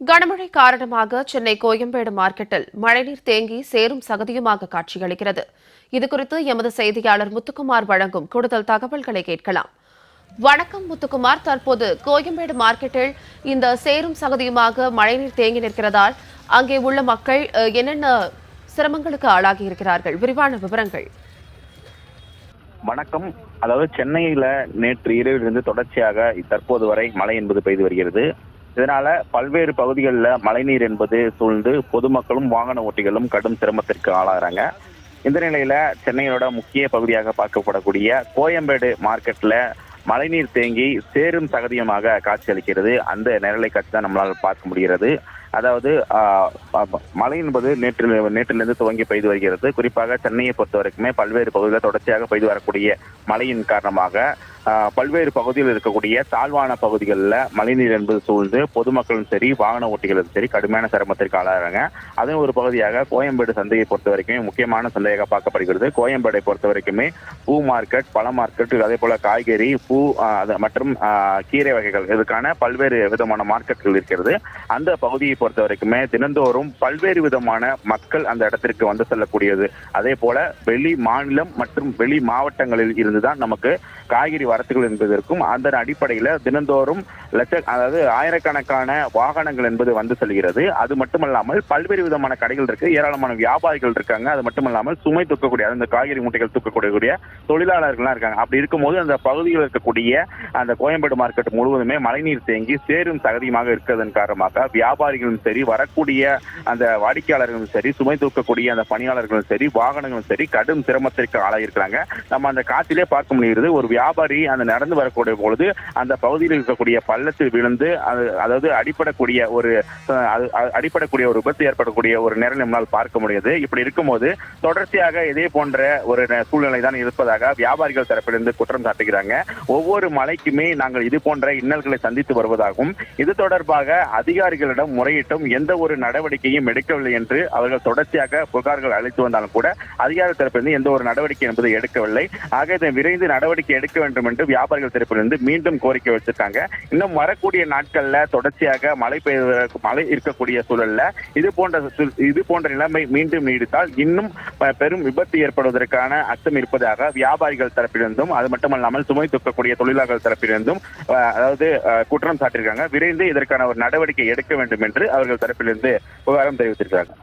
கனமழை காரணமாக சென்னை கோயம்பேடு மார்க்கெட்டில் மழைநீர் தேங்கி சேரும் சகதியுமாக காட்சியளிக்கிறது. இதுகுறித்து எமது செய்தியாளர் முத்துக்குமார் வழங்கும் கூடுதல் தகவல்களை கேட்கலாம். வணக்கம் முத்துக்குமார், தற்போது கோயம்பேடு மார்க்கெட்டில் இந்த சேரும் சகதியுமாக மழைநீர் தேங்கி நிற்கிறதால் அங்கே உள்ள மக்கள் என்னென்ன சிரமங்களுக்கு ஆளாகி இருக்கிறார்கள்? விரிவான விவரங்கள். வணக்கம். அதாவது சென்னையில நேற்று இரவிலிருந்து தொடர்ச்சியாக தற்போது வரை மழை என்பது பெய்து வருகிறது. இதனால பல்வேறு பகுதிகளில் மழைநீர் என்பது சூழ்ந்து பொதுமக்களும் வாகன ஓட்டிகளும் கடும் சிரமத்திற்கு ஆளாகிறாங்க. இந்த நிலையில சென்னையோட முக்கிய பகுதியாக பார்க்கப்படக்கூடிய கோயம்பேடு மார்க்கெட்ல மழைநீர் தேங்கி சேரும் சகதியமாக காட்சியளிக்கிறது. அந்த நிழலை காட்சி தான் நம்மளால் பார்க்க முடிகிறது. அதாவது மழை என்பது நேற்றிலிருந்து துவங்கி பெய்து வருகிறது. குறிப்பாக சென்னையை பொறுத்த வரைக்குமே பல்வேறு பகுதிகளில் தொடர்ச்சியாக பெய்து வரக்கூடிய மழையின் காரணமாக பல்வேறு பகுதியில் இருக்கக்கூடிய தாழ்வான பகுதிகளில் மழைநீர் என்பது சூழ்ந்து பொதுமக்களும் சரி வாகன ஓட்டிகளும் சரி கடுமையான சிரமத்திற்கு ஆளாகிறாங்க. அதன் ஒரு பகுதியாக கோயம்பேடு சந்தையை பொறுத்த வரைக்குமே முக்கியமான சந்தையாக பார்க்கப்படுகிறது. கோயம்பேடை பொறுத்த வரைக்குமே பூ மார்க்கெட், பழ மார்க்கெட், அதே போல காய்கறி, பூ மற்றும் கீரை வகைகள் இதுக்கான பல்வேறு விதமான மார்க்கெட்டுகள் இருக்கிறது. அந்த பகுதியை பொறுத்த வரைக்குமே தினந்தோறும் பல்வேறு விதமான மக்கள் அந்த இடத்திற்கு வந்து செல்லக்கூடியது. அதே போல வெளி மாநிலம் மற்றும் வெளி மாவட்டங்களில் இருந்துதான் நமக்கு காய்கறி வரத்துகள் என்பதற்கும் அந்த அடிப்படையில் தினந்தோறும் அதாவது ஆயிரக்கணக்கான வாகனங்கள் என்பது வந்து செல்கிறது. அது மட்டுமல்லாமல் பல்வேறு விதமான கடைகள் இருக்கு, ஏராளமான வியாபாரிகள் இருக்காங்க. அது மட்டுமல்லாமல் சுமை தூக்கக்கூடிய அந்த காய்கறி மூட்டைகள் தூக்கக்கூடிய தொழிலாளர்கள்லாம் இருக்காங்க. அப்படி இருக்கும்போது அந்த பகுதியில் இருக்கக்கூடிய அந்த கோயம்பேடு மார்க்கெட் முழுவதுமே மழைநீர் தேங்கி சேரும் சகதியமாக இருக்கிறதன் காரணமாக வியாபாரிகளும் சரி வரக்கூடிய அந்த வாடிக்கையாளர்களும் சரி சுமை தூக்கக்கூடிய அந்த பணியாளர்களும் சரி வாகனங்களும் சரி கடும் சிரமத்திற்கு ஆளாயிருக்கிறாங்க. நம்ம அந்த காட்சியிலே பார்க்க முடிகிறது. ஒரு வியாபாரி அந்த நடந்து வரக்கூடிய பொழுது அந்த பகுதியில் இருக்கக்கூடிய பள்ளத்தில் விழுந்து அதாவது அடிப்படக்கூடிய ஒரு விபத்து ஏற்படக்கூடிய ஒரு நிலை நம்மால் பார்க்க முடியுது. இப்படி இருக்கும்போது தொடர்ச்சியாக இதே போன்ற ஒரு சூழ்நிலை தான் இருப்பதாக வியாபாரிகள் தரப்பிலிருந்து குற்றம் சாட்டுகிறாங்க. ஒவ்வொரு மழைக்குமே நாங்கள் இது போன்ற இன்னல்களை சந்தித்து வருவதாகவும் இது தொடர்பாக அதிகாரிகளிடம் முறையிட்டும் எந்த ஒரு நடவடிக்கையும் எடுக்கவில்லை என்று அவர்கள் தொடர்ச்சியாக புகார்கள் அளித்து வந்தாலும் கூட அதிகாரி தரப்பிலிருந்து எந்த ஒரு நடவடிக்கை என்பதை எடுக்கவில்லை. ஆக இதை விரைந்து நடவடிக்கை எடுக்க வேண்டும் என்று வியாபாரிகள் தரப்பிலிருந்து மீண்டும் கோரிக்கை வச்சிருக்காங்க. இன்னும் வரக்கூடிய நாட்கள்ல தொடர்ச்சியாக மழை இருக்கக்கூடிய சூழல்ல இது போன்ற நிலைமை மீண்டும் நீடித்தால் இன்னும் பெரும் விபத்து ஏற்படுவதற்கான அச்சம் இருப்பதாக வியாபாரிகள் தரப்பிலிருந்தும் அது மட்டுமல்லாமல் சுமை தூக்கக்கூடிய தொழிலாளர்கள் தரப்பிலிருந்தும் அதாவது குற்றம் சாட்டியிருக்காங்க. விரைந்து இதற்கான ஒரு நடவடிக்கை எடுக்க வேண்டும் என்று அவர்கள் தரப்பிலிருந்து புகாரம் தெரிவித்திருக்கிறாங்க.